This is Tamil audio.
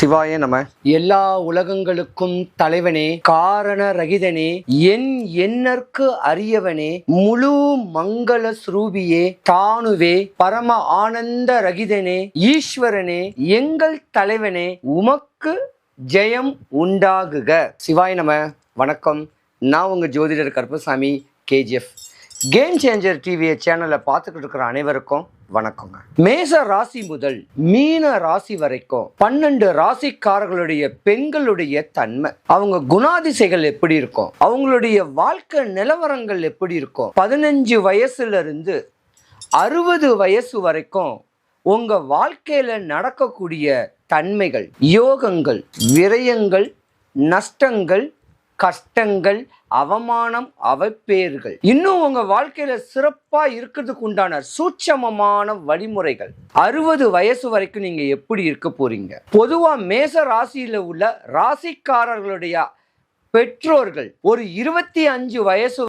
சிவாய நம. எல்லா உலகங்களுக்கும் தலைவனே, காரண ரகிதனே, என் எண்ணற்கு அரியவனே, முழு மங்கள ஸ்ரூபியே, தானுவே, பரம ஆனந்த ரகிதனே, ஈஸ்வரனே, எங்கள் தலைவனே, உமக்கு ஜெயம் உண்டாகுக. சிவாய நம. வணக்கம். நான் உங்க ஜோதிடர் Karuppasamy, KGF. Game changer TV சேனலை பார்த்துக்கிட்டு இருக்கிற அனைவருக்கும் வணக்கங்க. மேச ராசி முதல் மீன ராசி வரைக்கும் 12 ராசிக்காரர்களுடைய பெண்களுடைய தன்மை, அவங்க குணாதிசைகள் எப்படி இருக்கும், அவங்களுடைய வாழ்க்கை நிலவரங்கள் எப்படி இருக்கும், 15 வயசுல இருந்து 60 வயசு வரைக்கும் உங்க வாழ்க்கையில நடக்கக்கூடிய தன்மைகள், யோகங்கள், விரயங்கள், நஷ்டங்கள், கஷ்டங்கள், அவமானம், அவப்பேறுகள், இன்னும் உங்க வாழ்க்கையில சிறப்பா இருக்கிறதுக்கு உண்டான சூட்சமமான வழிமுறைகள். 60 வயசு வரைக்கும் நீங்க எப்படி இருக்க போறீங்க? பொதுவா மேச ராசியில உள்ள ராசிக்காரர்களுடைய பெற்றோர்கள் ஒரு 25 வயசு